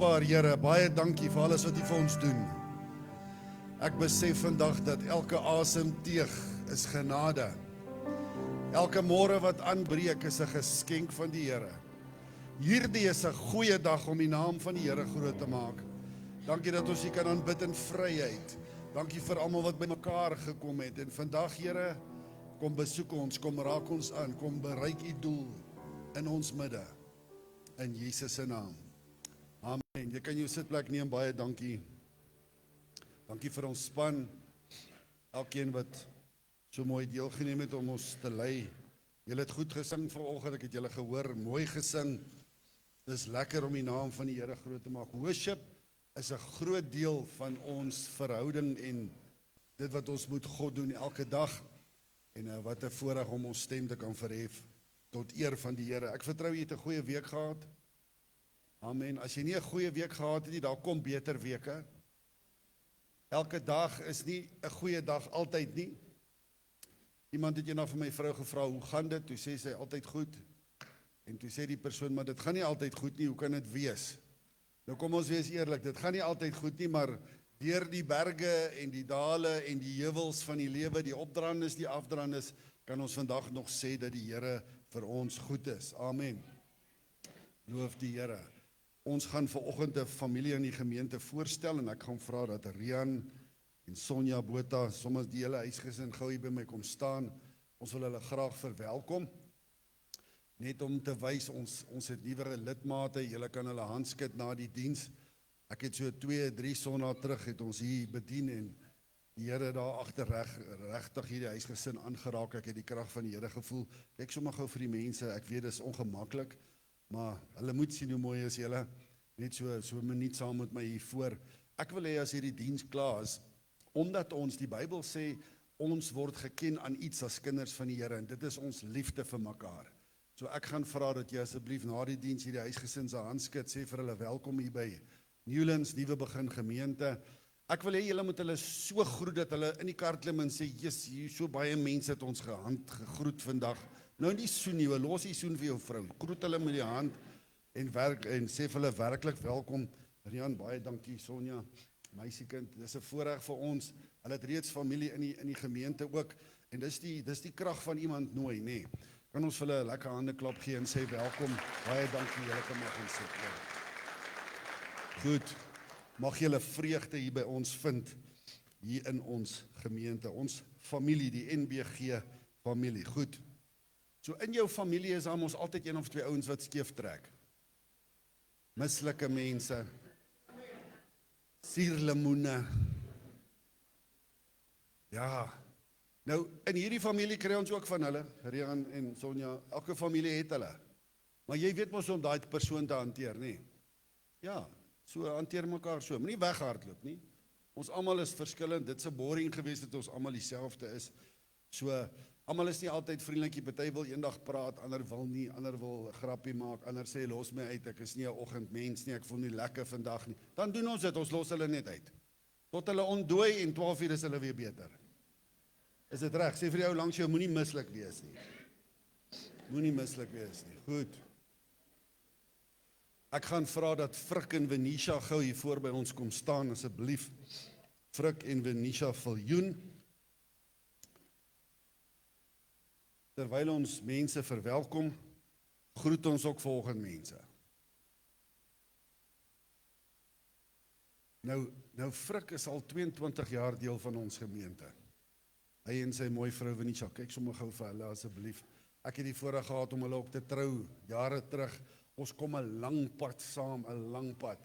kosbaar, Here, baie dankie vir alles wat U vir ons doen. Ek besef vandag dat elke asemteug is genade. Elke môre wat aanbreek is 'n geskenk van die Here. Hierdie is 'n goeie dag om die naam van die Here groot te maak. Dankie dat ons U kan aanbid in vryheid. Dankie vir almal wat bymekaar gekom het. En vandag, Here, kom besoek ons, kom raak ons aan, kom bereik U doel in ons midde. In Jesus se naam. Amen. Jy kan jou sitplek neem, baie dankie. Dankie vir ons span. Elkeen wat so mooi deelgeneem het om ons te lei. Julle het goed gesing vanoggend, ek het julle gehoor, mooi gesing. Dis lekker om die naam van die Here groot te maak. Worship is 'n groot deel van ons verhouding en dit wat ons moet God doen elke dag. En wat 'n voorreg om ons stem te kan verhef tot eer van die Here. Ek vertrou jy het 'n goeie week gehad. Amen. As jy nie 'n goeie week gehad het nie, daar kom beter weke. Elke dag is nie 'n goeie dag altyd nie. Iemand het eendag van my vrou gevra, hoe gaan dit? Toe sê sy altyd goed. En toe sê die persoon, maar dit gaan nie altyd goed nie, hoe kan dit wees? Nou kom ons wees eerlik, dit gaan nie altyd goed nie, maar deur die berge en die dale en die heuwels van die lewe, die opdraandes, die afdraandes, kan ons vandag nog sê dat die Here vir ons goed is. Amen. Loof die Here. Ons gaan vanoggend 'n familie in die gemeente voorstel en ek gaan vra dat Rian en Sonja Botha, sommer die hele huisgesin gou hier by my kom staan. Ons wil hulle graag verwelkom. Net om te wys, ons het nuwe lidmate, julle kan hulle handskud na die diens. Ek het so 2-3 sonnae terug het ons hier bedien en die Here daar agter regtig hierdie huisgesin aangeraak. Ek het die krag van die Here gevoel. Kyk sommer gou vir die mense, ek weet dis ongemaklik, maar hulle moet sien hoe mooi is julle. Net so 'n minuut saam met my hier voor. Ek wil hê as hierdie diens klaar is, omdat ons, die Bybel sê, ons word geken aan iets as kinders van die Here en dit is ons liefde vir mekaar. So ek gaan vra dat jy asseblief na die diens hierdie huisgesin se handskud, sê vir hulle welkom hier by Newlands Nuwe Begin Gemeente. Ek wil hê julle moet hulle so groet dat hulle in die kar klim en sê, "Jesus, hier so baie mense het ons gegroet vandag." Nou nie soen nie, los die soen vir jou vrou. Groet hulle met die hand en sê vir hulle werklik welkom. Rian, baie dankie. Sonja, meisiekind, dis 'n voorreg vir ons. Hulle het reeds familie in die gemeente ook en dis die krag van iemand nooi, nê. Kan ons vir hulle 'n lekker hande klap gee en sê welkom. Baie dankie, julle kan maar gaan sit. Goed. Mag julle vreugde hier by ons vind, hier in ons gemeente, ons familie, die NBG familie. Goed. So in jou familie is daar mos altyd een of twee ouens wat skeef trek. Mislike mense. Suurlemoene. Ja. Nou, in hierdie familie kry ons ook van hulle, Rian en Sonja, elke familie het hulle. Maar jy weet mos om daai persoon te hanteer, nê? Ja. So hanteer mekaar so, moenie weghardloop nie. Ons almal is verskillend, dit is 'n boring gewees dat ons almal dieselfde is. So, almal is nie altyd vriendelik, party wil eendag praat, ander wil nie, ander wil 'n grappie maak, ander sê los my uit, ek is nie 'n oggendmens nie, ek voel nie lekker vandag nie. Dan doen ons dit, ons los hulle net uit. Tot hulle ontdooi en 12 uur is hulle weer beter. Is dit reg? Sê vir jou langs jou, moenie mislik wees nie. Moenie mislik wees nie. Goed. Ek gaan vra dat Frik en Venisha gou hier voor by ons kom staan, asseblief. Frik en Venisha Viljoen. Terwyl ons mense verwelkom, groet ons ook volgende mense. Nou Frik is al 22 jaar deel van ons gemeente. Hy en sy mooi vrou Venisha, kyk sommer gou vir hulle asseblief. Ek het die voorreg gehad om hulle ook te trou, jare terug. Ons kom 'n lang pad saam, 'n lang pad.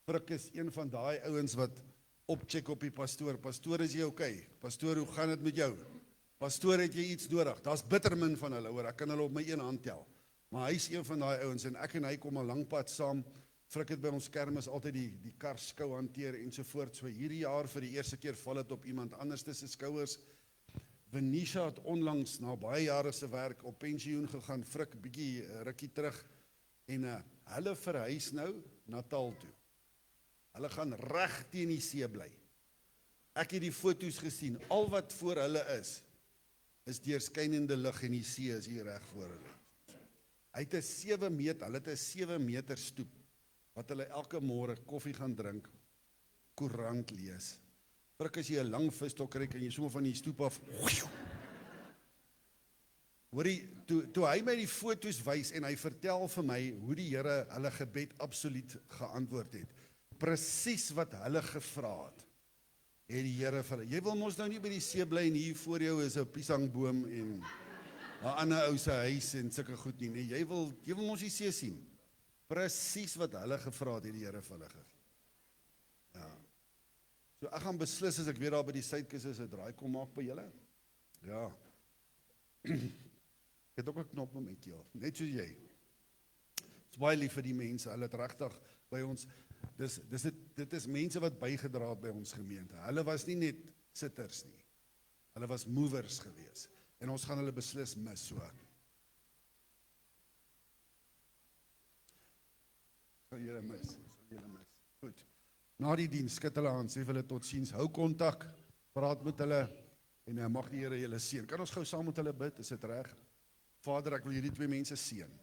Frik is een van daai ouens wat opcheck op die pastoor. Pastoor, is jy okay? Pastoor, hoe gaan dit met jou? Pastoor, het jy iets nodig? Daar's bitter min van hulle, hoor, ek kan hulle op my een hand tel. Maar hy's een van daai ouens en ek en hy kom 'n lang pad saam. Frik het by ons kermis altyd die karskou hanteer ensovoorts. So hierdie jaar vir die eerste keer val dit op iemand anders se skouers. Venisha het onlangs na baie jare se werk op pensioen gegaan, Frik bietjie rukkie terug. En hulle verhuis nou Natal toe. Hulle gaan reg teen die see bly. Ek het die foto's gesien. Al wat voor hulle is deurskynende lig en die see is hier reg voor hulle. Hy het 'n 7 meter, hulle het 'n 7 meter stoep. wat hulle elke môre koffie gaan drink, koerant lees. Vrik as jy 'n lang visstok kry, kan jy sommer van die stoep af. Hoorie, toe hy my die foto's wys en hy vertel vir my hoe die Here hulle gebed absoluut geantwoord het. Presies wat hulle gevra het. En die Here vir hulle, jy wil mos nou nie by die see bly en hier voor jou is 'n piesangboom en 'n ander ou se huis en sulke goed nie. Nee, jy wil mos die see sien. Presies wat hulle gevra het, die Here vir hulle gegee. Ja. So ek gaan beslis as ek weer daar by die suidkus is 'n draai kom maak by julle. Ja. Ek het ook 'n knop met jou, net soos jy. Dis baie lief vir die mense, hulle het regtig by ons, dit is mense wat bygedra het by ons gemeente. Hulle was nie net sitters nie. Hulle was movers gewees. En ons gaan hulle beslis mis so. Sal julle mis. Goed. Na die diens, skud hulle aan, sê vir hulle totsiens, hou kontak, praat met hulle, en mag die Here julle seën. Kan ons gou saam met hulle bid, is dit reg? Vader, ek wil hierdie twee mense seën.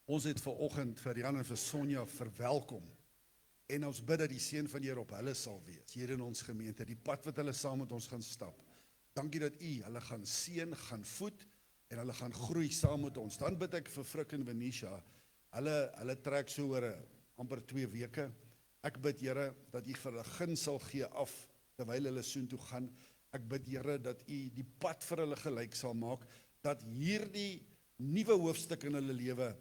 Ons het vanoggend vir Jan en vir Sonja verwelkom, en ons bid dat die seën van die Here op hulle sal wees, hier in ons gemeente, die pad wat hulle saam met ons gaan stap. Dankie dat U hulle gaan seën, gaan voed, en hulle gaan groei saam met ons. Dan bid ek vir Frik en Venetia, hulle trek so oor amper 2 weke. Ek bid, Here, dat U vir hulle guns sal gee af, terwyl hulle soontoe gaan. Ek bid, Here, dat U die pad vir hulle gelyk sal maak, dat hierdie nuwe hoofstuk in hulle lewe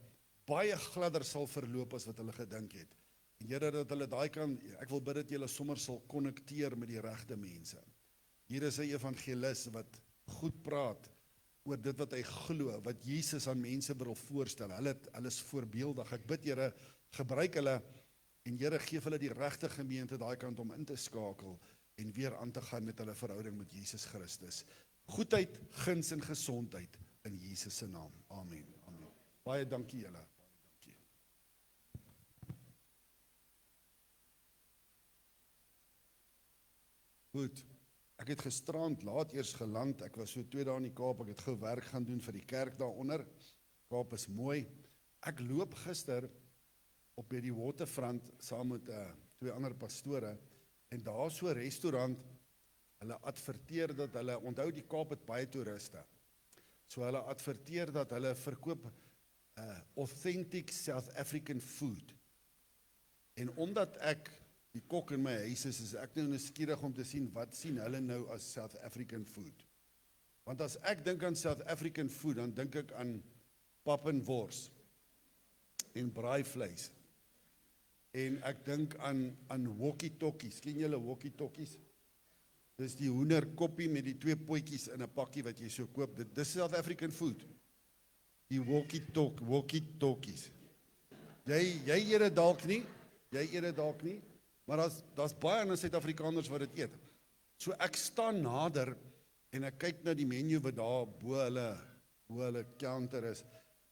baie gladder sal verloop as wat hulle gedink het. En Here, dat hulle daai kan, ek wil bid dat jy hulle sommer sal konnekteer met die regte mense. Hier is 'n evangelis wat goed praat oor dit wat hy glo, wat Jesus aan mense wil voorstel. Hulle is voorbeeldig. Ek bid, Here, gebruik hulle, en Here, gee hulle die regte gemeente daai kant om in te skakel en weer aan te gaan met hulle verhouding met Jesus Christus. Goedheid, guns en gesondheid in Jesus se naam. Amen. Amen. Baie dankie julle. Baie dankie. Goed. Ek het gisterand laat eers geland. Ek was so 2 dae in die Kaap. Ek het gou werk gaan doen vir die kerk daaronder. Kaap is mooi. Ek loop gister op by die waterfront saam met 2 ander pastore, en daar so 'n restaurant, hulle adverteer dat hulle, onthou die Kaap het baie toeriste, so hulle adverteer dat hulle verkoop authentic South African food. En omdat ek die kok in my huis is ek nou nuuskierig om te sien, wat sien hulle nou as South African food? Want as ek dink aan South African food, dan dink ek aan pap en wors en braaivleis. En ek dink aan walkie-talkies. Ken julle walkie-talkies? Dis die hoenderkoppie met die 2 potjies in 'n pakkie wat jy so koop. Dis South African food. Die walkie-talkies. Jy eet dit dalk nie. Maar daar's baie ander Suid-Afrikaners wat dit eet. So ek staan nader en ek kyk na die menu wat daar bo hulle counter is,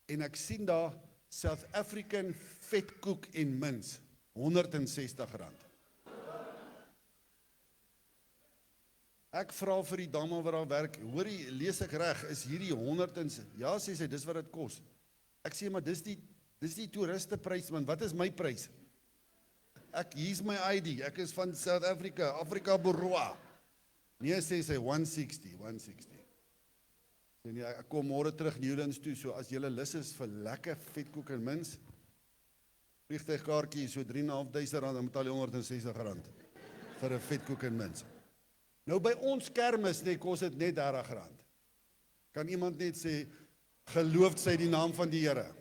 en ek sien daar South African vetkoek en mince, R160. Ek vra vir die dame wat daar werk, hoorie, lees ek reg, is hierdie 100 ja, sê sy, dis wat dit kos. Ek sê, maar dis die toeristeprys, man, wat is my prys? Hier's my ID, ek is van South Africa, Afrika Boroa. Nee, sê sy, 160. En ja, ek kom môre terug Newlands toe, so as julle lus is vir lekker vetkoek en mince, vliegtuigkaartjie so R3.500, dan betaal jy R160 vir 'n vetkoek en mince. Nou by ons kermis kos dit net R30. Kan iemand net sê, geloof sy die naam van die Here?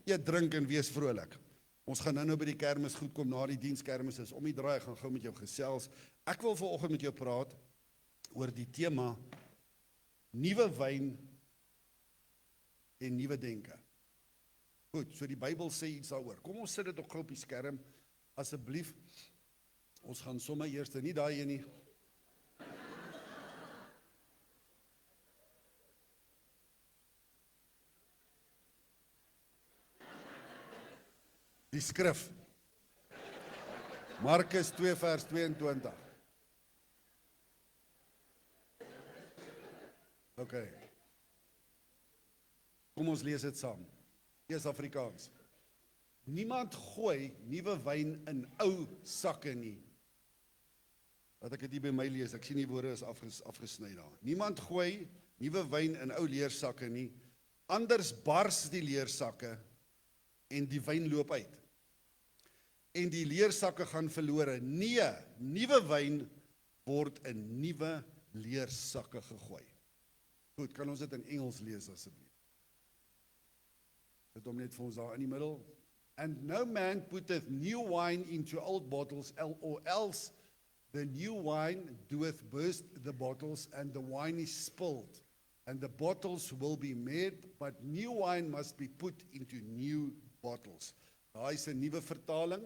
Eet, drink en wees vrolik. Ons gaan nou by die kermis goed kom, na die dienskermis is om die draai, ek gaan gou met jou gesels. Ek wil vanoggend met jou praat oor die tema nuwe wyn en nuwe denke. Goed, so die Bybel sê iets daaroor. Kom ons sit dit ook gou op die skerm, asseblief. Ons gaan sommer eers nie daai een nie. Die skrif. Markus 2 vers 22. OK. Kom ons lees dit saam. Eers Afrikaans. Niemand gooi nuwe wyn in ou sakke nie. Laat ek dit hier by my lees, ek sien die woorde is afgesny daar. Niemand gooi nuwe wyn in ou leersakke nie, anders bars die leersakke en die wyn loop uit. En die leersakke gaan verlore. Nee, nuwe wyn word in nuwe leersakke gegooi. Goed, kan ons dit in Engels lees asseblief? Dit hom net vir ons daar in die middel. And no man putteth new wine into old bottles, or else the new wine doeth burst the bottles, and the wine is spilled, and the bottles will be made, but new wine must be put into new bottles. Daar is 'n nuwe vertaling,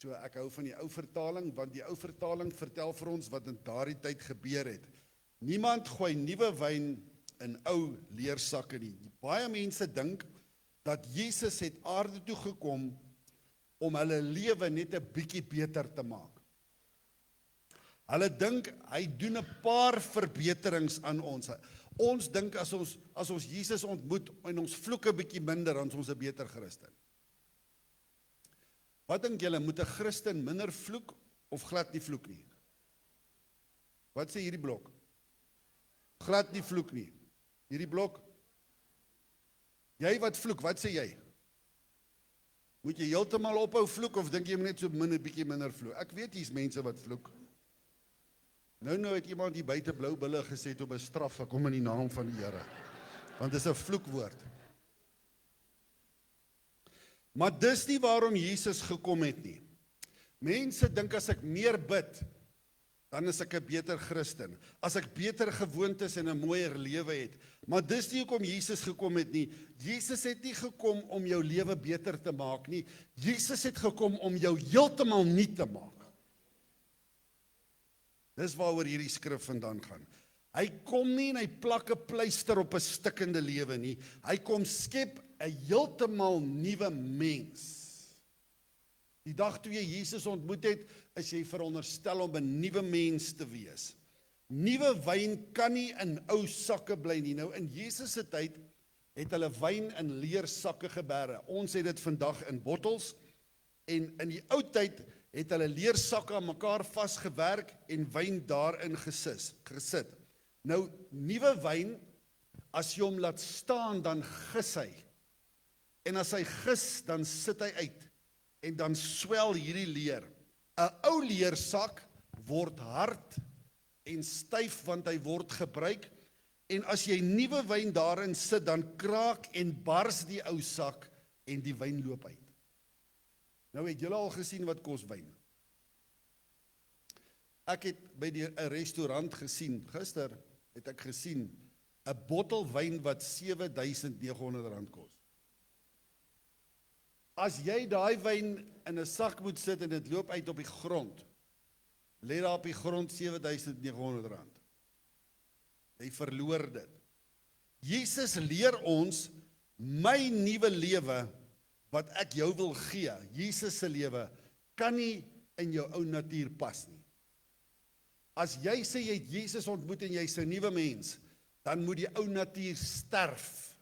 so ek hou van die ou vertaling, want die ou vertaling vertel vir ons wat in daardie tyd gebeur het. Niemand gooi nuwe wyn in ou leersakke nie. Baie mense dink dat Jesus het aarde toe gekom om hulle lewe net 'n bietjie beter te maak. Hulle dink hy doen 'n paar verbeterings aan ons. Ons dink as ons Jesus ontmoet en ons vloek 'n bietjie minder, dan is ons 'n beter Christen. Wat dink julle, moet 'n Christen minder vloek of glad nie vloek nie? Wat sê hierdie blok? Glad nie vloek nie. Hierdie blok? Jy wat vloek, wat sê jy? Moet jy heeltemal ophou vloek of dink jy net so bietjie minder vloek? Ek weet hier's mense wat vloek. Nou het iemand hier buite blou bulle gesê om 'n straf, ek kom in die naam van die Here. Want dit is 'n vloekwoord. Maar dis nie waarom Jesus gekom het nie. Mense dink as ek meer bid, dan is ek 'n beter Christen. As ek beter gewoontes en 'n mooier lewe het. Maar dis nie hoekom Jesus gekom het nie. Jesus het nie gekom om jou lewe beter te maak nie. Jesus het gekom om jou heeltemal nuut te maak. Dis waaroor hierdie skrif vandaan gaan. Hy kom nie en hy plak 'n pleister op 'n stikkende lewe nie. Hy kom skep 'n heeltemal nuwe mens. Die dag toe jy Jesus ontmoet het, is jy veronderstel om 'n nuwe mens te wees. Nuwe wyn kan nie in ou sakke bly nie. Nou in Jesus se tyd het hulle wyn in leersakke geberre. Ons het dit vandag in bottels. En in die ou tyd het hulle leersakke aan mekaar vasgewerk en wyn daarin gesit. Nou, nuwe wyn, as jy hom laat staan, dan gis hy. En as hy gis, dan sit hy uit. En dan swel hierdie leer. 'n Ou leersak word hard en styf, want hy word gebruik. En as jy nuwe wyn daarin sit, dan kraak en bars die ou sak en die wyn loop uit. Nou het julle al gesien wat kos wyn. Ek het by 'n restaurant gesien, gister het ek gesien 'n bottel wyn wat R7.900 kos. As jy daai wyn in 'n sak moet sit en dit loop uit op die grond, lê daar op die grond R7.900. Jy verloor dit. Jesus leer ons, my nuwe lewe wat ek jou wil gee, Jesus se lewe, kan nie in jou ou natuur pas nie. As jy sê jy het Jesus ontmoet en jy's 'n nuwe mens, dan moet die ou natuur sterf.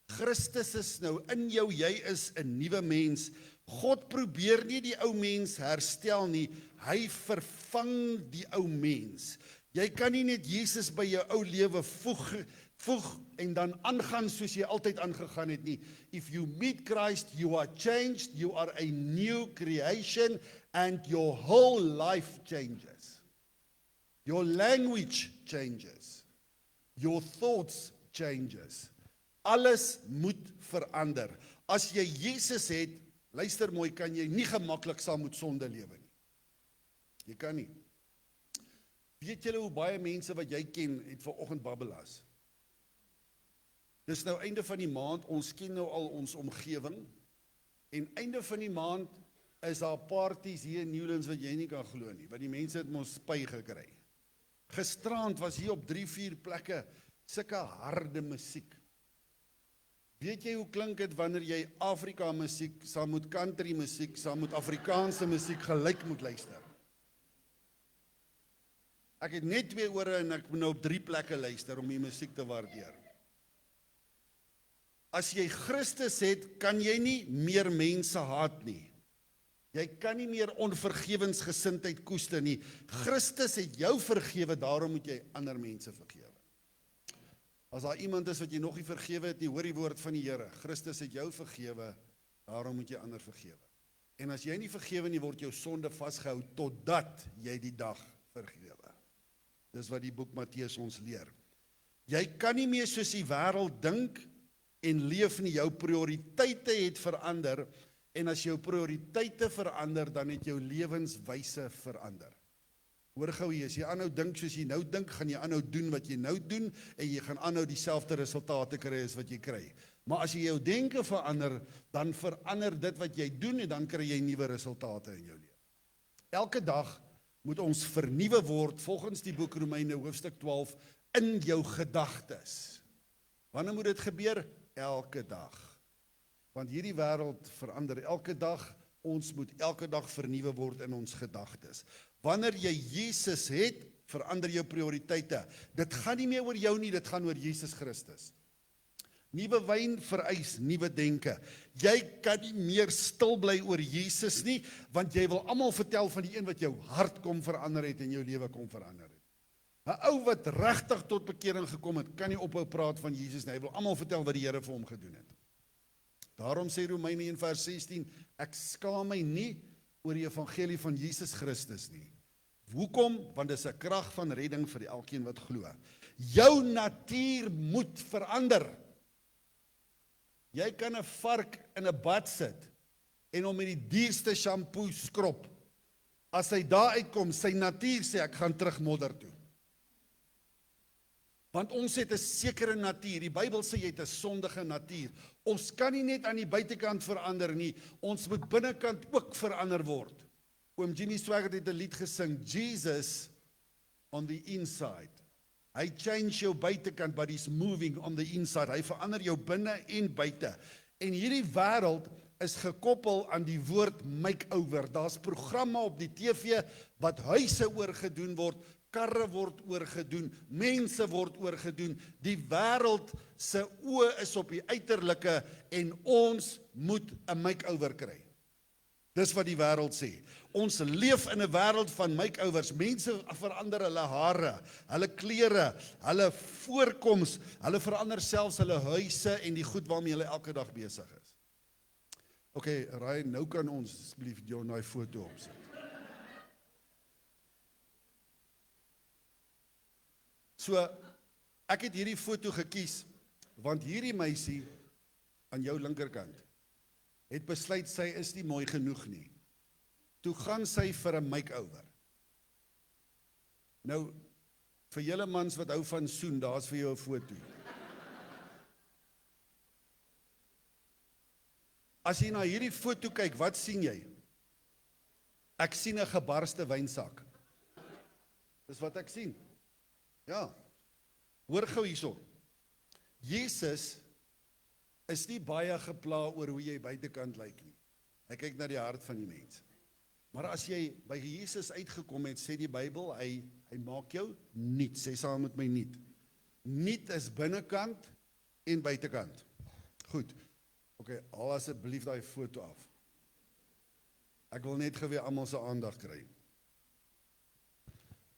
Christus is nou in jou, jy is 'n nuwe mens. God probeer nie die ou mens herstel nie, hy vervang die ou mens. Jy kan nie net Jesus by jou ou lewe voeg en dan aangaan soos jy altyd aangegaan het nie. If you meet Christ, you are changed, you are a new creation and your whole life changes. Your language changes. Your thoughts changes. Alles moet verander. As jy Jesus het, luister mooi, kan jy nie gemaklik saam met sonde lewe nie. Jy kan nie. Weet julle hoe baie mense wat jy ken, het vanoggend babbelas? Dis nou einde van die maand, ons ken nou al ons omgewing, en einde van die maand is daar parties hier in Newlands wat jy nie kan glo nie, want die mense het mos spy gekry. Gisterand was hier op 3-4 plekke sulke harde musiek. Weet jy hoe klink dit wanneer jy Afrika musiek saam met country musiek, saam met Afrikaanse musiek gelyk moet luister? Ek het net 2 ore en ek moet nou op 3 plekke luister om die musiek te waardeer. As jy Christus het, kan jy nie meer mense haat nie. Jy kan nie meer onvergewensgesindheid koester nie. Christus het jou vergewe, daarom moet jy ander mense vergewe. As daar iemand is wat jy nog nie vergewe het nie, hoor die woord van die Here. Christus het jou vergewe, daarom moet jy ander vergewe. En as jy nie vergewe nie, word jou sonde vasgehou totdat jy die dag vergewe. Dis wat die boek Matteus ons leer. Jy kan nie meer soos die wêreld dink en leef nie. Jou prioriteite het verander, en as jou prioriteite verander, dan het jou lewenswyse verander. Hoor gou hier, as jy aanhou dink soos jy nou dink, gaan jy aanhou doen wat jy nou doen, en jy gaan aanhou dieselfde resultate kry as wat jy kry. Maar as jy jou denke verander, dan verander dit wat jy doen, en dan kry jy nuwe resultate in jou lewe. Elke dag moet ons vernuwe word, volgens die boek Romeine hoofstuk 12, in jou gedagtes. Wanneer moet dit gebeur? Elke dag. Want hierdie wêreld verander elke dag, ons moet elke dag vernuwe word in ons gedagtes. Wanneer jy Jesus het, verander jou prioriteite. Dit gaan nie meer oor jou nie, dit gaan oor Jesus Christus. Nuwe wyn vereis nuwe denke. Jy kan nie meer stil bly oor Jesus nie, want jy wil almal vertel van die een wat jou hart kom verander het en jou lewe kom verander het. 'n Ou wat regtig tot bekering gekom het, kan nie ophou praat van Jesus nie. Hy wil almal vertel wat die Here vir hom gedoen het. Daarom sê Romeine 1 vers 16, ek skaam my nie oor die evangelie van Jesus Christus nie. Hoekom? Want dit is 'n krag van redding vir elkeen wat glo. Jou natuur moet verander. Jy kan 'n vark in 'n bad sit en hom met die duurste shampoo skrob. As hy daar uitkom, sy natuur sê ek gaan terug modder toe. Want ons het 'n sekere natuur. Die Bybel sê jy het 'n sondige natuur. Ons kan nie net aan die buitekant verander nie, ons moet binnekant ook verander word. Oom Jimmy Swaggart het 'n lied gesing, Jesus on the inside. Hy change jou buitekant, but he's moving on the inside. Hy verander jou binne en buite. En hierdie wêreld is gekoppel aan die woord makeover. Daar's programme op die TV wat huise oorgedoen word, karre word oorgedoen, mense word oorgedoen. Die wêreld se oë is op die uiterlike en ons moet 'n makeover kry. Dis wat die wêreld sê. Ons leef in 'n wêreld van makeovers. Mense verander hulle hare, hulle klere, hulle voorkoms, hulle verander selfs hulle huise en die goed waarmee hulle elke dag besig is. Okay, Ryan, nou kan ons asseblief jou daai foto opsit. So, ek het hierdie foto gekies, want hierdie meisie aan jou linkerkant het besluit sy is nie mooi genoeg nie. Toe gaan sy vir 'n makeover. Nou, vir julle mans wat hou van soen, daar's vir jou 'n foto. As jy na hierdie foto kyk, wat sien jy? Ek sien 'n gebarste wynsak. Dis wat ek sien. Ja, hoor gou hierso. Jesus is nie baie gepla oor hoe jy buitekant lyk nie. Hy kyk na die hart van die mens. Maar as jy by Jesus uitgekom het, sê die Bybel, hy maak jou nuut. Sê saam met my nuut. Nuut is binnekant en buitekant. Goed. Okay, haal asseblief daai foto af. Ek wil net geweet almal se aandag kry.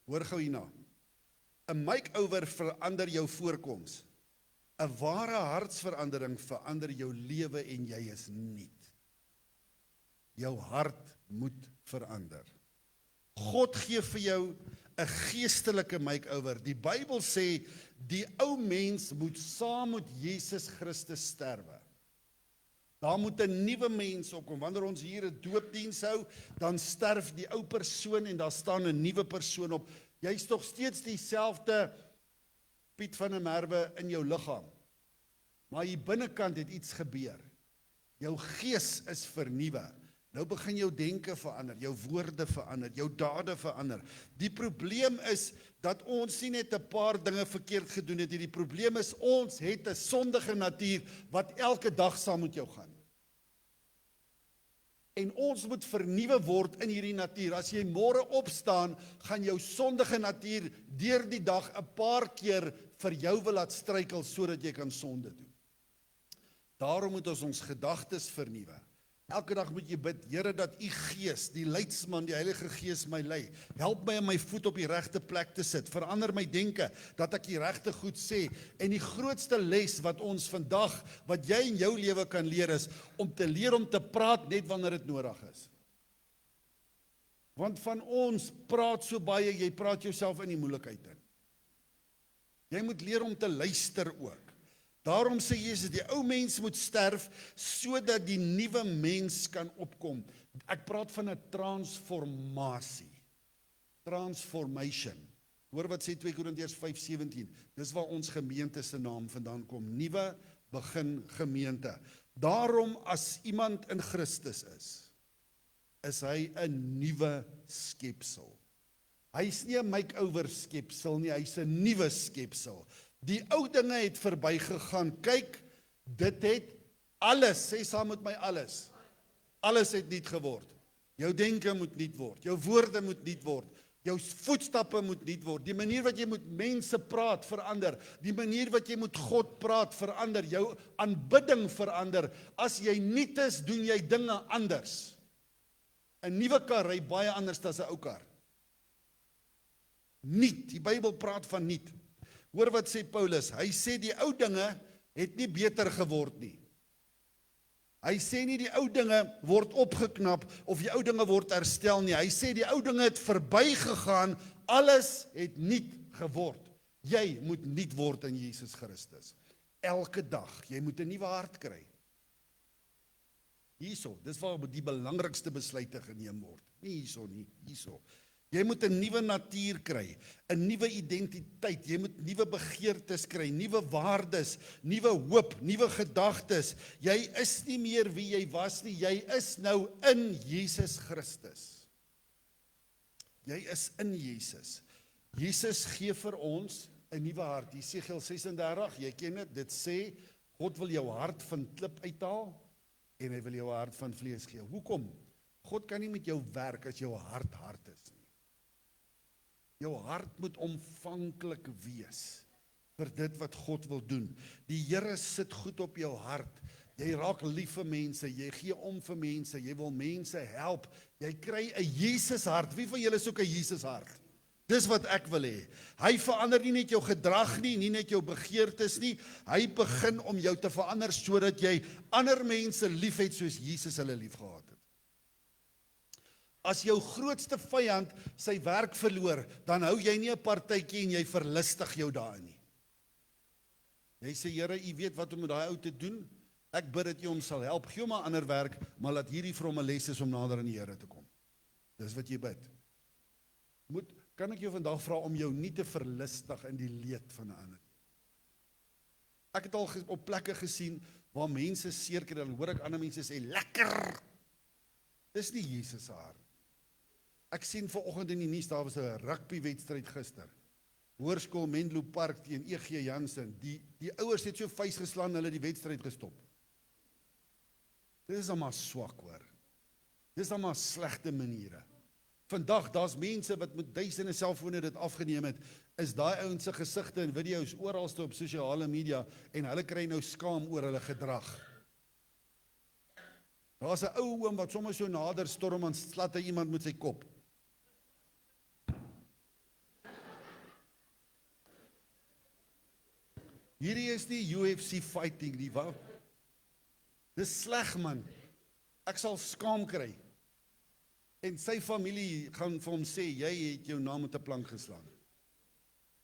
Hoor gou hierna. 'n makeover verander jou voorkoms. 'n ware hartsverandering verander jou lewe en jy is nuut. Jou hart moet verander. God gee vir jou 'n geestelike makeover. Die Bybel sê die ou mens moet saam met Jesus Christus sterwe. Daar moet 'n nuwe mens opkom. Wanneer ons hier 'n doopdiens hou, dan sterf die ou persoon en daar staan 'n nuwe persoon op. Jy's tog steeds dieselfde Piet van der Merwe in jou liggaam. Maar hier binnekant het iets gebeur. Jou gees is vernuwe. Nou begin jou denke verander, jou woorde verander, jou dade verander. Die probleem is dat ons nie net 'n paar dinge verkeerd gedoen het. Die probleem is ons het 'n sondige natuur wat elke dag saam met jou gaan. En ons moet vernuwe word in hierdie natuur. As jy môre opstaan, gaan jou sondige natuur deur die dag 'n paar keer vir jou wil laat struikel sodat jy kan sonde doen. Daarom moet ons gedagtes vernuwe. Elke dag moet jy bid, Here, dat u Gees, die leidsman, die Heilige Gees my lei. Help my om my voet op die regte plek te sit. Verander my denke, dat ek die regte goed sê. En die grootste les wat ons vandag, wat jy in jou lewe kan leer is, om te leer om te praat net wanneer dit nodig is. Want van ons praat so baie, jy praat jouself in die moeilikheid in. Jy moet leer om te luister ook. Daarom sê Jesus, die ou mens moet sterf, sodat die nuwe mens kan opkom. Ek praat van 'n transformasie. Transformation. Hoor wat sê 2 Korintiërs 5:17. Dis waar ons gemeente se naam vandaan kom. Nuwe begin gemeente. Daarom as iemand in Christus is hy 'n nuwe skepsel. Hy's nie 'n make-over skepsel nie, hy's 'n nuwe skepsel. Die ou dinge het verbygegaan. Kyk, dit het alles, sê saam met my alles. Alles het nuut geword. Jou denke moet nuut word. Jou woorde moet nuut word. Jou voetstappe moet nuut word. Die manier wat jy met mense praat verander. Die manier wat jy met God praat verander. Jou aanbidding verander. As jy nuut is, doen jy dinge anders. 'n Nuwe kar ry baie anders as 'n ou kar. Nuut. Die Bybel praat van nuut. Hoor wat sê Paulus, hy sê die ou dinge het nie beter geword nie. Hy sê nie die ou dinge word opgeknap of die ou dinge word herstel nie. Hy sê die ou dinge het verbygegaan, alles het nuut geword. Jy moet nuut word in Jesus Christus. Elke dag, jy moet 'n nuwe hart kry. Hierso, dis waar die belangrikste besluite geneem word. Nie hierso nie, hierso. Jy moet 'n nuwe natuur kry, 'n nuwe identiteit, jy moet nuwe begeertes kry, nuwe waardes, nuwe hoop, nuwe gedagtes. Jy is nie meer wie jy was nie, jy is nou in Jesus Christus. Jy is in Jesus. Jesus gee vir ons 'n nuwe hart. Jesegiel 36, jy ken dit sê, God wil jou hart van klip uithaal, en hy wil jou hart van vlees gee. Hoekom? God kan nie met jou werk as jou hart is nie. Jou hart moet omvanklik wees vir dit wat God wil doen. Die Here sit goed op jou hart. Jy raak lief vir mense, jy gee om vir mense, jy wil mense help. Jy kry 'n Jesus hart. Wie van julle soek 'n Jesus hart? Dis wat ek wil hê. Hy verander nie net jou gedrag nie, nie net jou begeertes nie. Hy begin om jou te verander sodat jy ander mense liefhet soos Jesus hulle liefgehad het. As jou grootste vyand sy werk verloor, dan hou jy nie 'n partytjie en jy verlustig jou daarin nie. Jy sê, Here, U weet wat om met daai ou te doen. Ek bid dat U hom sal help. Gee hom 'n ander werk, maar laat hierdie vir hom 'n les is om nader aan die Here te kom. Dis wat jy bid. Kan ek jou vandag vra om jou nie te verlustig in die leed van 'n ander? Ek het al op plekke gesien waar mense seer kry, dan hoor ek ander mense sê, lekker! Dis nie Jesus se hart. Ek sien vanoggend in die nuus, daar was 'n rugbywedstryd gister. Hoërskool Menlo Park teen EG Jansen. Die ouers het so vuis geslaan, hulle die wedstryd gestop. Dit is dan maar swak, hoor. Dis dan maar slegte maniere. Vandag, daar's mense wat met duisende selfone dit afgeneem het, is daai ouens se gesigte en video's oralste op sosiale media en hulle kry nou skaam oor hulle gedrag. Daar's 'n ou oom wat sommer so nader storm en slat hy iemand met sy kop. Hierdie is nie UFC fighting nie, wat? Dis sleg, man. Ek sal skaam kry. En sy familie gaan vir hom sê, jy het jou naam met 'n plank geslaan.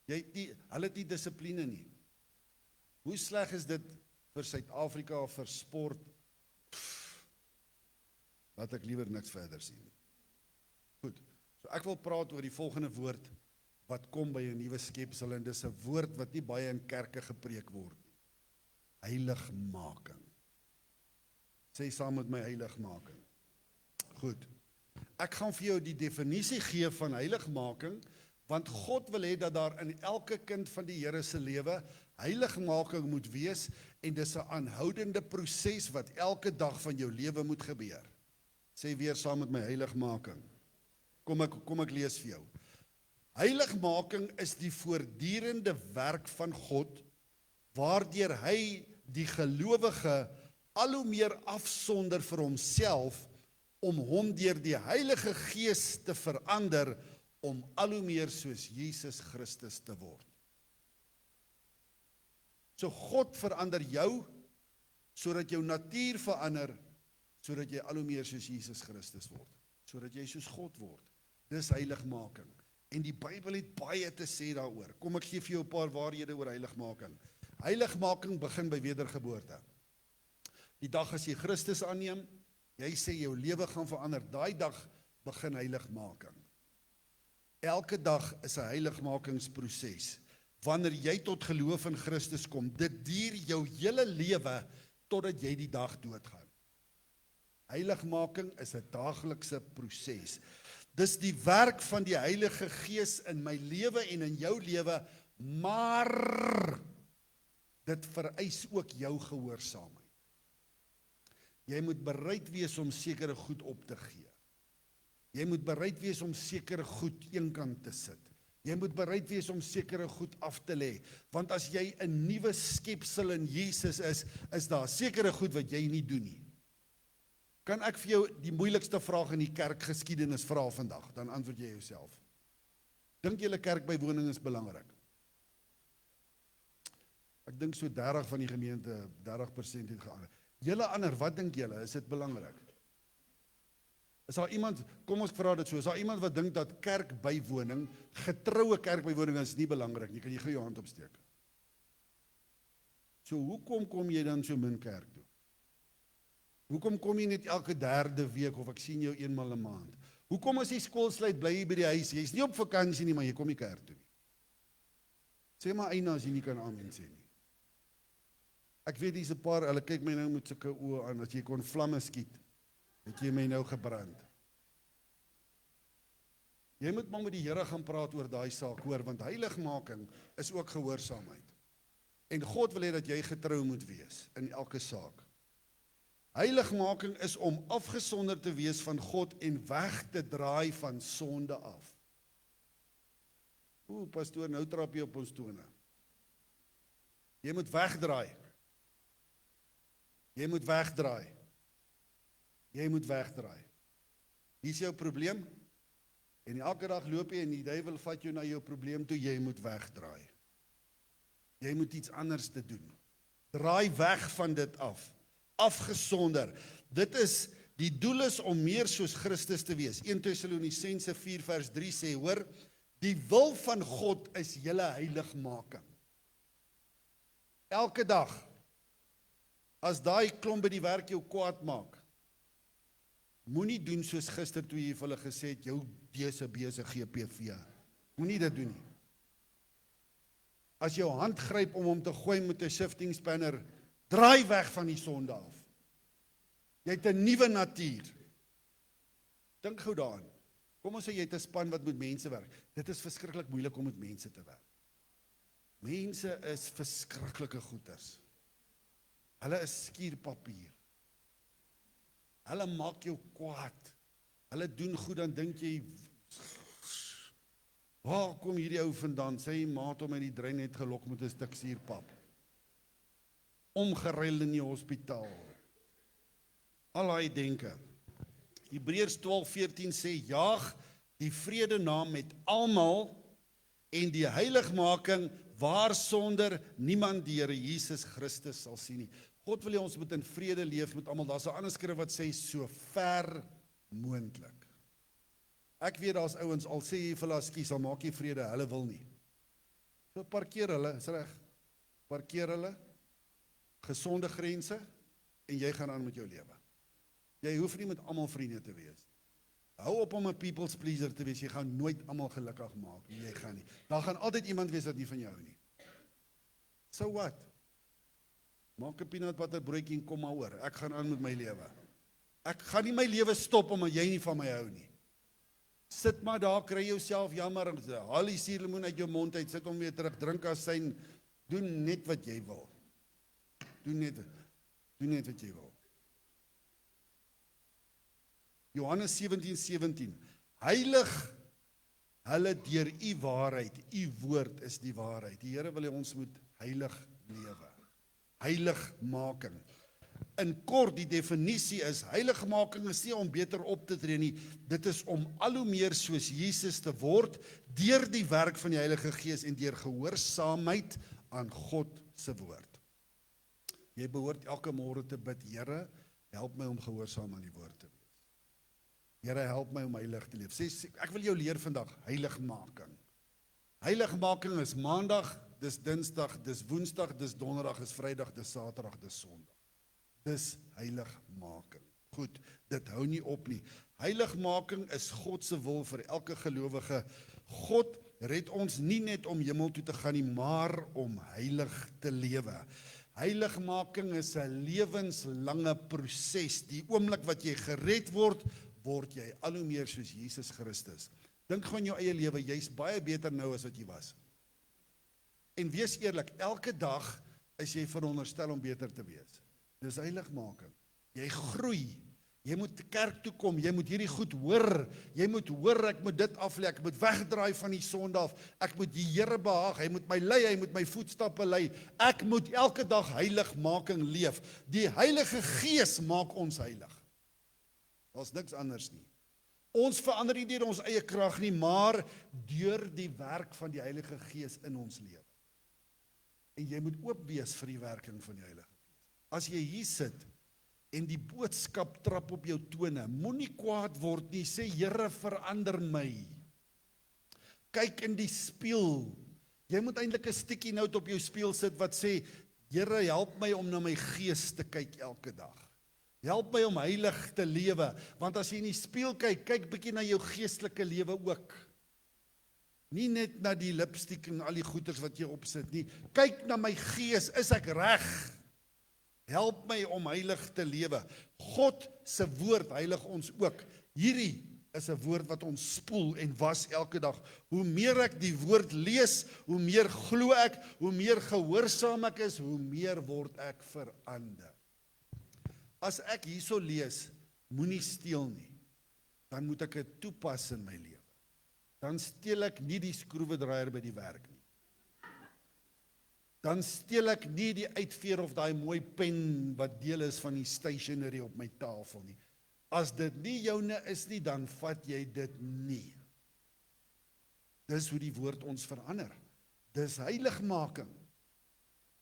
Hulle het nie dissipline nie. Hoe sleg is dit vir Suid-Afrika, vir sport? Laat ek liewer niks verder sien. Goed, so ek wil praat oor die volgende woord, wat kom by 'n nuwe skepsel, en dis 'n woord wat nie baie in kerke gepreek word nie. Heiligmaking. Sê saam met my, heiligmaking. Goed. Ek gaan vir jou die definisie gee van heiligmaking, want God wil hê dat daar in elke kind van die Here se lewe heiligmaking moet wees, en dis 'n aanhoudende proses wat elke dag van jou lewe moet gebeur. Sê weer saam met my, heiligmaking. Kom ek lees vir jou. Heiligmaking is die voortdurende werk van God, waardeur hy die gelowige al hoe meer afsonder vir homself, om hom deur die Heilige Gees te verander, om al hoe meer soos Jesus Christus te word. So God verander jou, sodat jou natuur verander, sodat jy al hoe meer soos Jesus Christus word, sodat jy soos God word. Dis heiligmaking. En die Bybel het baie te sê daaroor. Kom ek gee vir jou 'n paar waarhede oor heiligmaking. Heiligmaking begin by wedergeboorte. Die dag as jy Christus aanneem, jy sê jou lewe gaan verander, daai dag begin heiligmaking. Elke dag is 'n heiligmakingsproses. Wanneer jy tot geloof in Christus kom, dit duur jou hele lewe totdat jy die dag doodgaan. Heiligmaking is 'n daaglikse proses. Dis die werk van die Heilige Gees in my lewe en in jou lewe, maar dit vereis ook jou gehoorsaamheid. Jy moet bereid wees om sekere goed op te gee. Jy moet bereid wees om sekere goed eenkant te sit. Jy moet bereid wees om sekere goed af te lê, want as jy 'n nuwe skepsel in Jesus is daar sekere goed wat jy nie doen nie. Kan ek vir jou die moeilikste vraag in die kerkgeskiedenis vra vandag, dan antwoord jy jouself. Dink julle kerkbywoning is belangrik? Ek dink so 30 van die gemeente, 30% het geantwoord. Julle ander, wat dink julle, is dit belangrik? Is daar iemand, kom ons vra dit so, is daar iemand wat dink dat kerkbywoning, getroue kerkbywoning is nie belangrik nie, kan jy gou jou hand opsteek? So hoekom kom jy dan so min kerk toe? Hoekom kom jy net elke 3de week, of ek sien jou eenmal 'n maand? Hoekom as jy skool sluit, bly jy by die huis? Jy's nie op vakansie nie, maar jy kom nie kerk toe nie. Sê maar eina as jy nie kan amen sê nie. Ek weet hier's 'n paar, hulle kyk my nou met sulke oë aan, as jy kon vlamme skiet, het jy my nou gebrand. Jy moet maar met die Here gaan praat oor daai saak, hoor, want heiligmaking is ook gehoorsaamheid. En God wil hê dat jy getrou moet wees in elke saak. Heiligmaking is om afgesonder te wees van God en weg te draai van sonde af. Pastoor, nou trap jy op ons tone. Jy moet wegdraai. Jy moet wegdraai. Jy moet wegdraai. Hier is jou probleem. En elke dag loop jy en die duiwel vat jou na jou probleem toe, jy moet wegdraai. Jy moet iets anders te doen. Draai weg van dit af. Afgesonder. Dit is, die doel is om meer soos Christus te wees. 1 Tessalonisense 4 vers 3 sê, hoor, die wil van God is julle heiligmaking. Elke dag, as daai klomp by die werk jou kwaad maak, moenie doen soos gister toe jy vir hulle gesê het, jou besig GPV. Moenie dit doen nie. As jou hand gryp om hom te gooi met 'n shifting spanner, draai weg van die sonde af. Jy het 'n nuwe natuur. Dink gou daaraan. Kom ons sê jy het 'n span wat met mense werk. Dit is verskriklik moeilik om met mense te werk. Mense is verskriklike goeters. Hulle is skuurpapier. Hulle maak jou kwaad. Hulle doen goed, dan dink jy, waar kom hierdie ou vandaan? Sy maat hom uit die drein het gelok met 'n stuk suurpap. Omgeruil in die hospitaal. Al daai denke. Hebreërs 12:14 sê, jaag die vrede na met almal en die heiligmaking waarsonder niemand die Here Jesus Christus sal sien nie. God wil hê ons moet in vrede leef met almal. Daar's 'n ander skrif wat sê so ver moontlik. Ek weet daar's ouens, al sê jy vir hulle ekskuus, al maak jy vrede, hulle wil nie. So parkeer hulle, is reg. Parkeer hulle, gesonde grense, en jy gaan aan met jou lewe. Jy hoef nie met almal vriende te wees. Hou op om 'n people's pleaser te wees, jy gaan nooit almal gelukkig maak, jy gaan nie. Daar gaan altyd iemand wees wat nie van jou hou nie. So what? Maak 'n peanut butter broodjie en kom maar oor, ek gaan aan met my lewe. Ek gaan nie my lewe stop omdat jy nie van my hou nie. Sit maar daar, kry jouself jammer, haal die suurlemoen uit jou mond uit, sit hom weer terug, drink asyn, doen net wat jy wil. Doen net wat jy wil. Johannes 17:17 Heilig hulle deur u waarheid, u woord is die waarheid. Die Here wil hê ons moet heilig lewe. Heiligmaking. In kort, die definisie is, heiligmaking is nie om beter op te tree nie, dit is om al hoe meer soos Jesus te word, deur die werk van die Heilige Gees en deur gehoorsaamheid aan God se woord. Jy behoort elke môre te bid, Here, help my om gehoorsaam aan die woord te wees. Here, help my om heilig te leef. Ek wil jou leer vandag, heiligmaking. Heiligmaking is maandag, dis dinsdag, dis woensdag, dis donderdag, dis vrydag, dis saterdag, dis sondag. Dis heiligmaking. Goed, dit hou nie op nie. Heiligmaking is God se wil vir elke gelowige. God red ons nie net om hemel toe te gaan nie, maar om heilig te lewe. Heiligmaking is 'n lewenslange proses. Die oomblik wat jy gered word, word jy al hoe meer soos Jesus Christus. Dink gewoon jou eie lewe, jy's baie beter nou as wat jy was. En wees eerlik, elke dag is jy veronderstel om beter te wees. Dis heiligmaking. Jy groei. Jy moet kerk toe kom, jy moet hierdie goed hoor. Jy moet hoor, ek moet dit aflê, ek moet wegdraai van die sonde af. Ek moet die Here behaag, hy moet my lei, hy moet my voetstappe lei. Ek moet elke dag heiligmaking leef. Die Heilige Gees maak ons heilig. Daar's niks anders nie. Ons verander nie deur ons eie krag nie, maar deur die werk van die Heilige Gees in ons lewe. En jy moet oop wees vir die werking van die Heilige Gees. As jy hier sit en die boodskap trap op jou tone, moenie kwaad word nie, sê Here, verander my. Kyk in die spieël. Jy moet eintlik 'n sticky note op jou spieël sit wat sê, Here, help my om na my gees te kyk elke dag. Help my om heilig te lewe, want as jy in die spieël kyk, kyk bietjie na jou geestelike lewe ook. Nie net na die lipstick en al die goeders wat jy opsit nie. Kyk na my gees, is ek reg? Help my om heilig te lewe. God se woord heilig ons ook. Hierdie is 'n woord wat ons spoel en was elke dag. Hoe meer ek die woord lees, hoe meer glo ek, hoe meer gehoorsaam ek is, hoe meer word ek verander. As ek hierso lees, moenie steel nie, dan moet ek dit toepas in my lewe. Dan steel ek nie die skroewedraaier by die werk nie. Dan steel ek nie die uitveer of daai mooi pen wat deel is van die stationery op my tafel nie. As dit nie joune is nie, dan vat jy dit nie. Dis hoe die woord ons verander. Dis heiligmaking.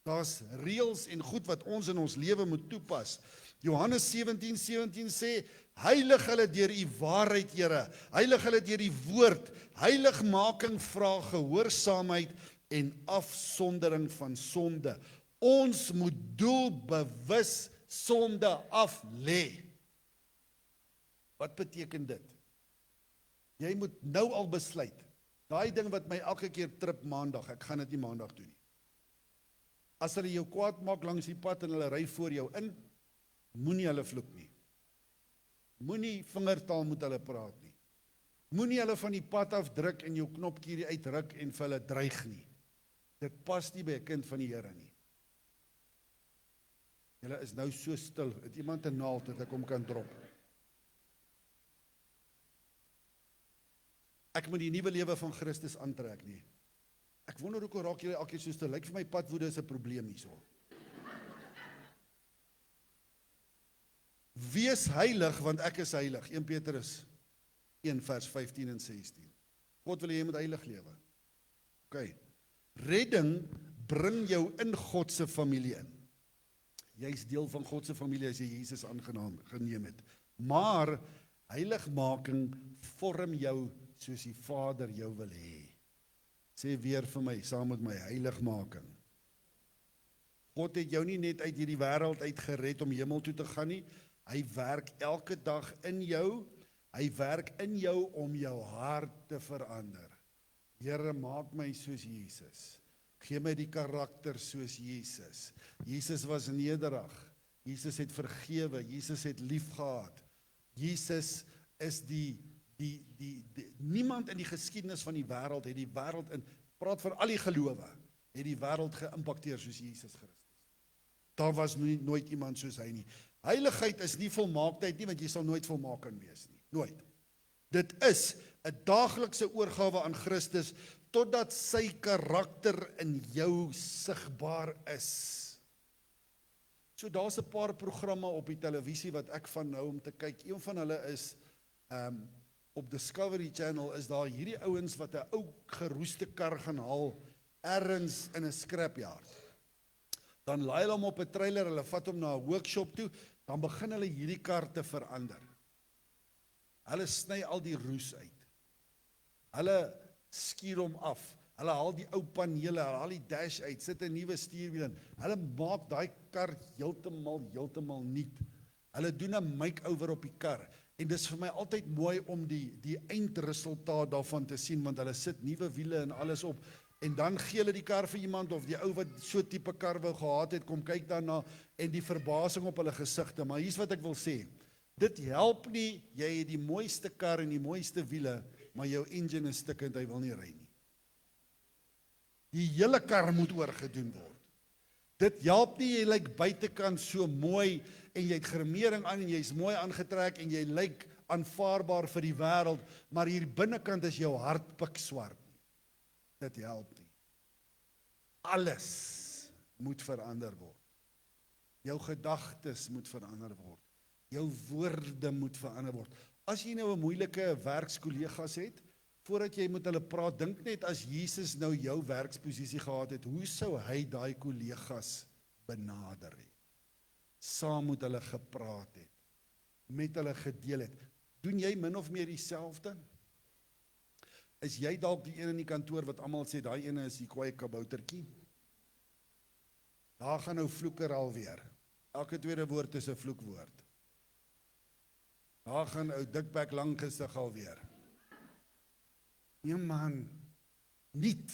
Daar's reëls en goed wat ons in ons lewe moet toepas. Johannes 17:17 sê, heilig hulle deur u waarheid, Here. Heilig hulle deur die woord. Heiligmaking vra gehoorsaamheid en afsondering van sonde. Ons moet doelbewus sonde af lê. Wat beteken dit? Jy moet nou al besluit. Daai ding wat my elke keer trip maandag, ek gaan dit nie maandag doen nie. As hulle jou kwaad maak langs die pad en hulle ry voor jou in, moenie hulle vloek nie. Moenie vingertaal met hulle praat nie. Moenie hulle van die pad af druk en jou knopkie uitruk en vir hulle dreig nie. Dit pas nie by 'n kind van die Here nie. Julle is nou so stil, het iemand 'n naald dat ek hom kan drop? Ek moet die nuwe lewe van Christus aantrek nie. Ek wonder hoekom raak julle elke keer so stil. Lyk vir my padwoede is 'n probleem hierso. Wees heilig, want ek is heilig. 1 Petrus 1 vers 15 en 16. God wil hê jy moet heilig lewe. OK. Redding bring jou in God se familie in. Jy's deel van God se familie as jy Jesus aangeneem het. Maar heiligmaking vorm jou soos die Vader jou wil hê. Sê weer vir my, saam met my, heiligmaking. God het jou nie net uit hierdie wêreld uitgered om hemel toe te gaan nie. Hy werk elke dag in jou. Hy werk in jou om jou hart te verander. Here, maak my soos Jesus. Gee my die karakter soos Jesus. Jesus was nederig. Jesus het vergewe. Jesus het lief gehad. Jesus is niemand in die geskiedenis van die wêreld het die wêreld in, praat van al die gelowe, het die wêreld geïmpakteer soos Jesus Christus. Daar was nooit iemand soos hy nie. Heiligheid is nie volmaaktheid nie, want jy sal nooit volmaak kan wees nie. Nooit. Dit is 'n daaglikse oorgawe aan Christus, totdat sy karakter in jou sigbaar is. So daar's 'n paar programme op die televisie wat ek van nou om te kyk. Een van hulle is op Discovery Channel is daar hierdie ouens wat 'n ou geroeste kar gaan haal ergens in 'n scrapyard. Dan laai hulle hom op 'n trailer, hulle vat hom na 'n workshop toe, dan begin hulle hierdie kar te verander. Hulle sny al die roes uit. Hulle skuur hom af. Hulle haal die ou panele, hulle haal die dash uit, sit 'n nuwe stuurwiel in. Hulle maak daai kar heeltemal nuut. Hulle doen 'n make-over op die kar. En dis vir my altyd mooi om die eindresultaat daarvan te sien, want hulle sit nuwe wiele en alles op. En dan gee hulle die kar vir iemand, of die ou wat so tipe kar wou gehad het, kom kyk daarna, en die verbasing op hulle gesigte. Maar hier's wat ek wil sê. Dit help nie, jy het die mooiste kar en die mooiste wiele, maar jou engine is stikkend, hy wil nie ry nie. Die hele kar moet oorgedoen word. Dit help nie, jy lyk buitekant so mooi, en jy het gremering aan, en jy's mooi aangetrek, en jy lyk aanvaarbaar vir die wêreld, maar hier binnekant is jou hart pikswart. Dit help nie. Alles moet verander word. Jou gedagtes moet verander word. Jou woorde moet verander word. As jy nou 'n moeilike werkskollegas het, voordat jy met hulle praat, dink net as Jesus nou jou werksposisie gehad het, hoe sou hy daai kollegas benader het? Saam met hulle gepraat het, met hulle gedeel het. Doen jy min of meer dieselfde? Is jy dalk die een in die kantoor wat almal sê, daai ene is die kwaai kaboutertjie? Daar gaan nou vloeker alweer. Elke tweede woord is 'n vloekwoord. Daar gaan ou dikbek lang gesig alweer. Nee man, nuut,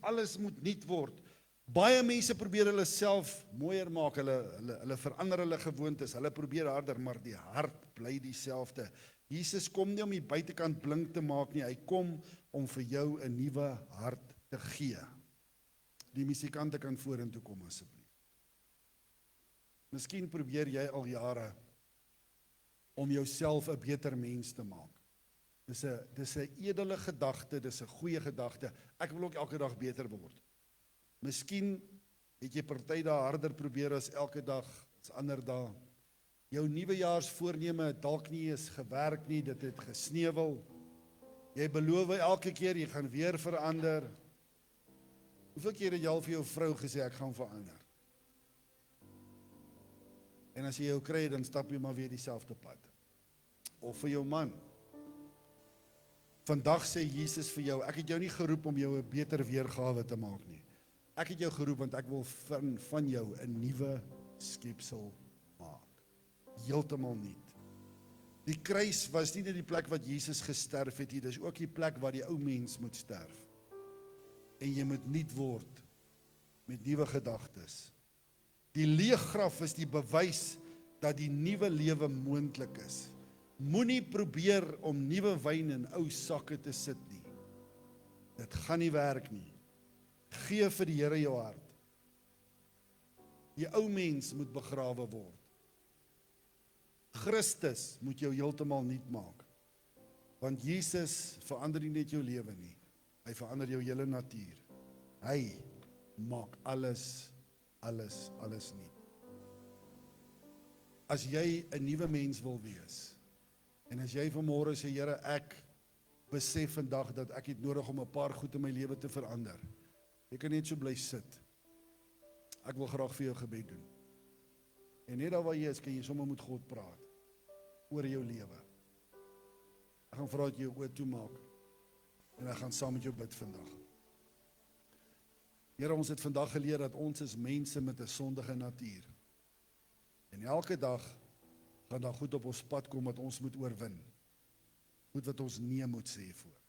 alles moet nuut word. Baie mense probeer hulle self mooier maak, hulle verander hulle gewoontes, hulle probeer harder, maar die hart bly dieselfde. Jesus kom nie om die buitekant blink te maak nie, hy kom om vir jou 'n nuwe hart te gee. Die musikante kan vorentoe kom asseblief. Miskien probeer jy al jare om jouself 'n beter mens te maak. Dis 'n edele gedagte, dis 'n goeie gedagte. Ek wil ook elke dag beter word. Miskien het jy party dae harder probeer as elke dag, as ander dae. Jou nuwejaarsvoorneme het dalk nie eens gewerk nie, dit het gesneuwel. Jy beloof elke keer jy gaan weer verander. Hoeveel keer het jy al vir jou vrou gesê ek gaan verander? En as jy jou kry, dan stap jy maar weer dieselfde pad. Of vir jou man. Vandag sê Jesus vir jou, ek het jou nie geroep om jou 'n beter weergawe te maak nie. Ek het jou geroep want ek wil van jou 'n nuwe skepsel maak. Heeltemal nuut. Die kruis was nie net die plek wat Jesus gesterf het nie, dis ook die plek waar die ou mens moet sterf. En jy moet nuut word met nuwe gedagtes. Die leë graf is die bewys dat die nuwe lewe moontlik is. Moenie probeer om nuwe wyn in ou sakke te sit nie. Dit gaan nie werk nie. Gee vir die Here jou hart. Die ou mens moet begrawe word. Christus moet jou heeltemal nuut maak. Want Jesus verander nie net jou lewe nie. Hy verander jou hele natuur. Hy maak alles nuut. As jy 'n nuwe mens wil wees, en as jy vanmôre sê, Here, ek besef vandag dat ek het nodig om 'n paar goed in my lewe te verander. Jy kan net so bly sit. Ek wil graag vir jou gebed doen. En net daar waar jy is, kan jy sommer met God praat oor jou lewe. Ek gaan vra dat jy jou oë toemaak en ek gaan saam met jou bid vandag. Here, ons het vandag geleer dat ons is mense met 'n sondige natuur. En elke dag gaan daar goed op ons pad kom wat ons moet oorwin. Goed wat ons nee moet sê voor.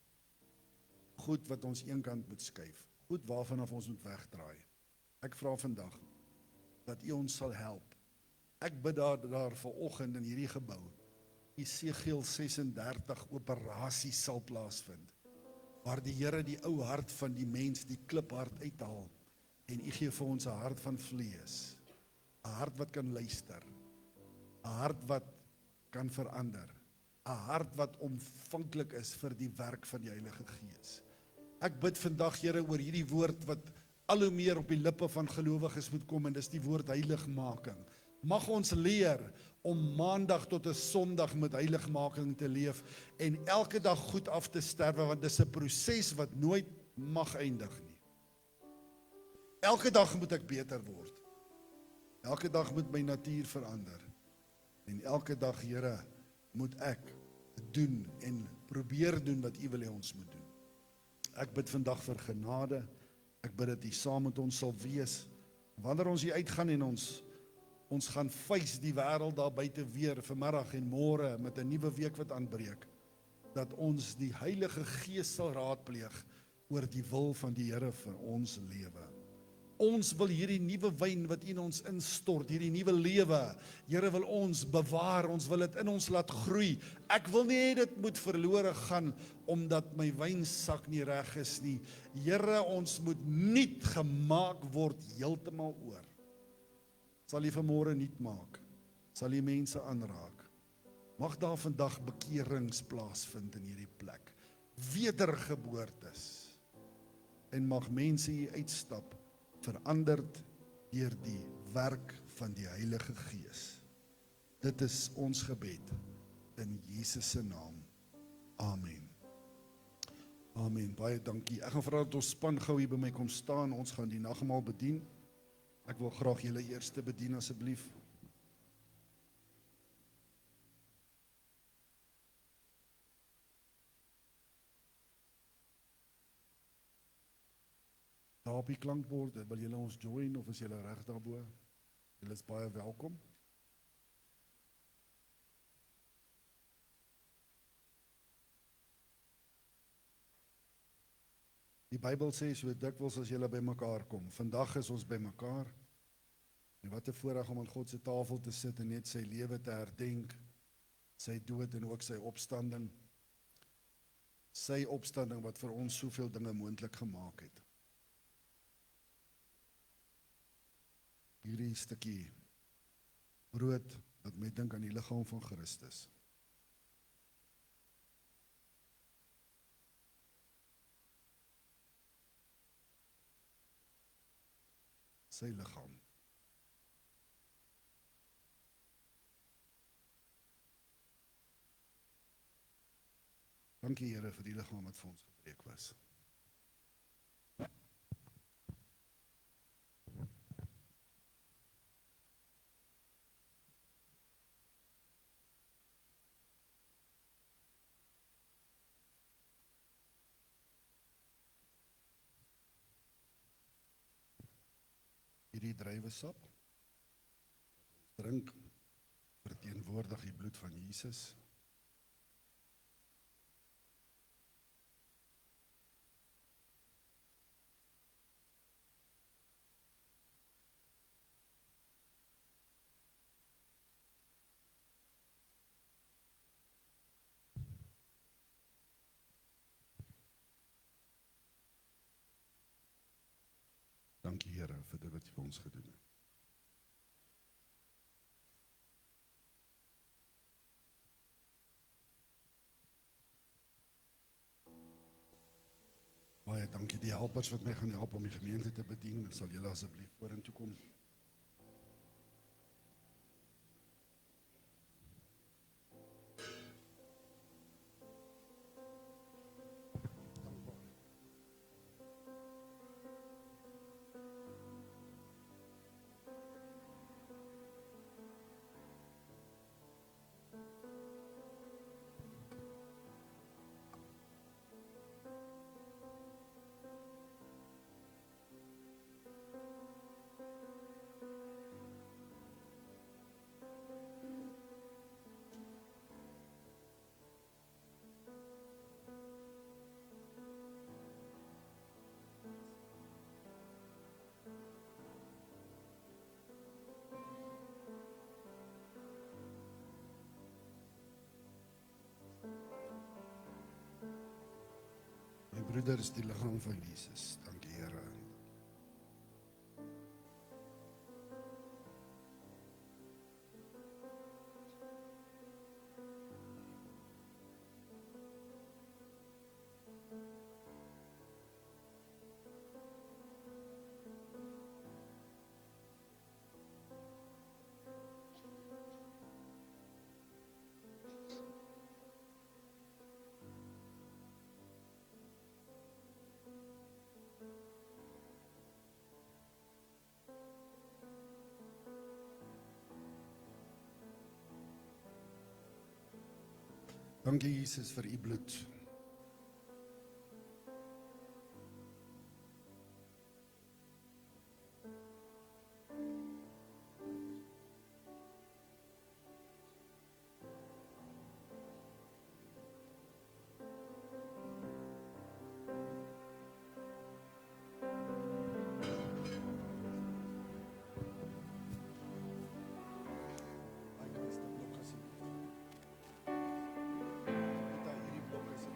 Goed wat ons eenkant moet skuif. Goed waarvan af ons moet wegdraai. Ek vra vandag dat U ons sal help. Ek bid daar vanoggend in hierdie gebou, Esegiel 36 operasie sal plaasvind, waar die Here die ou hart van die mens, die kliphart uithaal, en U gee vir ons 'n hart van vlees, 'n hart wat kan luister, 'n hart wat kan verander, 'n hart wat ontvanklik is vir die werk van die Heilige Gees. Ek bid vandag, Here, oor hierdie woord wat al hoe meer op die lippe van gelowiges moet kom, en dis die woord heiligmaking. Mag ons leer om maandag tot 'n Sondag met heiligmaking te leef en elke dag goed af te sterwe, want dis 'n proses wat nooit mag eindig nie. Elke dag moet ek beter word. Elke dag moet my natuur verander. En elke dag, Here, moet ek doen en probeer doen wat U wil hê ons moet doen. Ek bid vandag vir genade. Ek bid dat U saam met ons sal wees. Wanneer ons hier uitgaan en ons gaan face die wêreld daar buite weer vanmiddag en môre met 'n nuwe week wat aanbreek, dat ons die Heilige Gees sal raadpleeg oor die wil van die Here vir ons lewe. Ons wil hierdie nuwe wyn wat in ons instort, hierdie nuwe lewe, Here wil ons bewaar, ons wil dit in ons laat groei. Ek wil nie hê dit moet verlore gaan, omdat my wynsak nie reg is nie. Here, ons moet nuut gemaak word heeltemal oor. Sal U vanmôre nuut maak, sal U mense aanraak. Mag daar vandag bekerings plaasvind in hierdie plek, wedergeboortes, en mag mense hier uitstap, veranderd deur die werk van die Heilige Gees. Dit is ons gebed in Jesus se naam. Amen. Amen. Baie dankie. Ek gaan vra dat ons span gou hier by my kom staan. Ons gaan die nagmaal bedien. Ek wil graag julle eerste bedien asseblief. Daar op die klankbord, wil julle ons join of is julle reg daarbo? Julle is baie welkom. Die Bybel sê so dikwels as julle by mekaar kom. Vandag is ons by mekaar. En wat 'n voorreg om aan God se tafel te sit en net sy lewe te herdenk, sy dood en ook sy opstanding. Sy opstanding wat vir ons soveel dinge moontlik gemaak het. Hierdie stukkie brood wat my dink aan die liggaam van Christus. Sy liggaam. Dankie Here vir die liggaam wat vir ons gebreek was. Hierdie druiwesap drink verteenwoordig die bloed van Jesus. Dankie Here vir dit wat U vir ons gedoen het. Baie dankie die helpers wat my gaan help om die gemeente te bedien. Sal julle asseblief vorentoe kom. My broeder is die liggaam van Jesus. Dankie Here. Dankie Jesus vir u bloed. Hy kan 'n blok asseblief. Dit daar hierdie blok asseblief.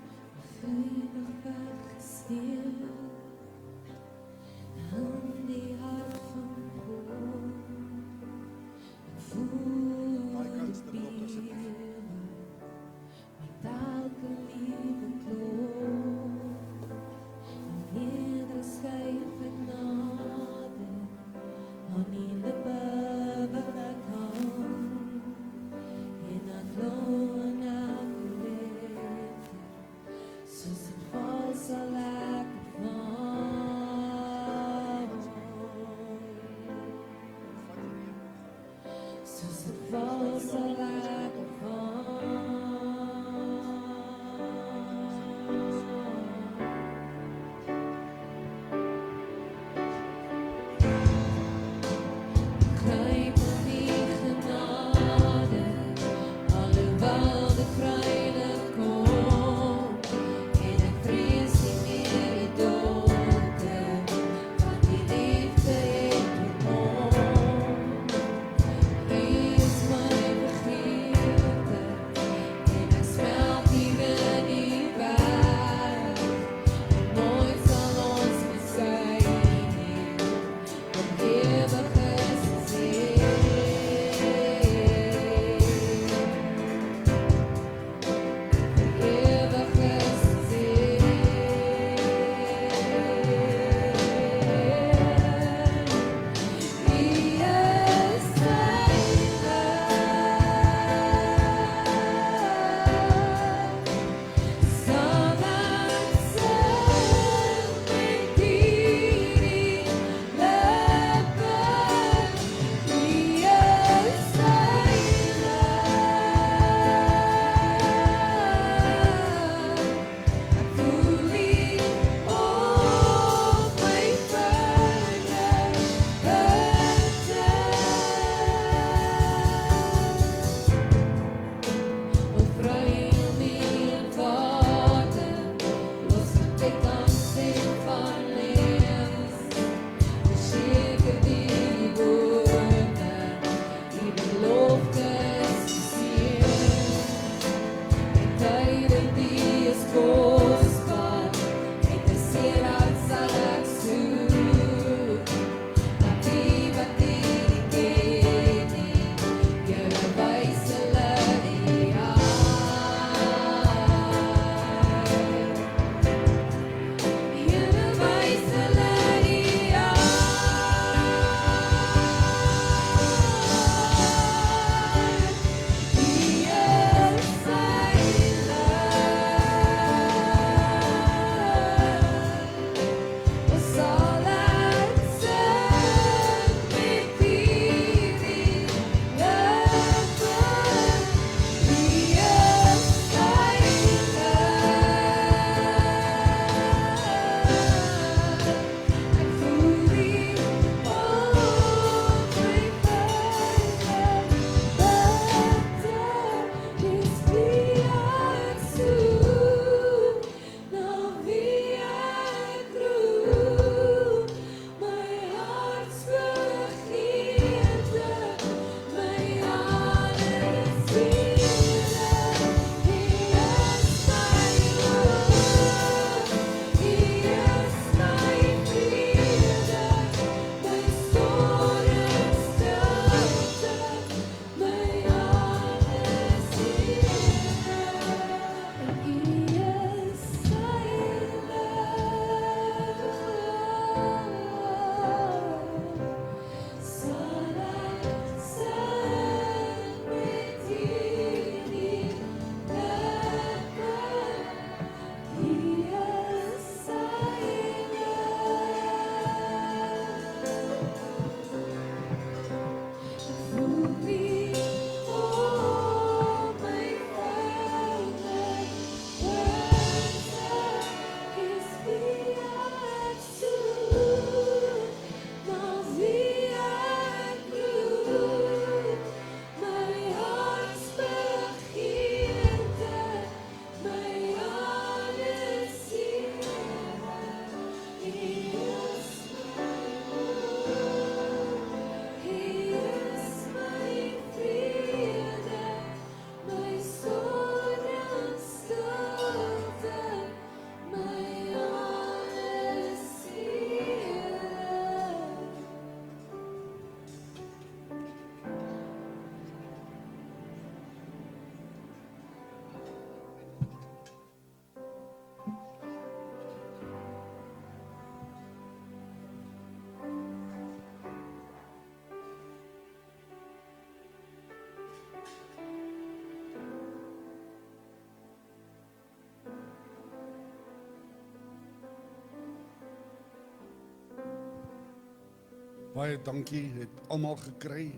Baie dankie, het almal gekry.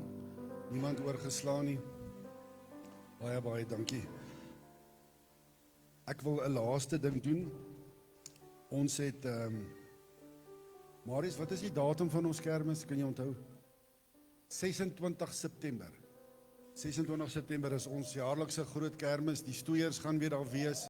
Niemand oorgeslaan nie. Baie dankie. Ek wil 'n laaste ding doen. Ons het Marius, wat is die datum van ons kermis? Kan jy onthou? 26 September. 26 September is ons jaarlikse groot kermis. Die stoeiers gaan weer daar wees.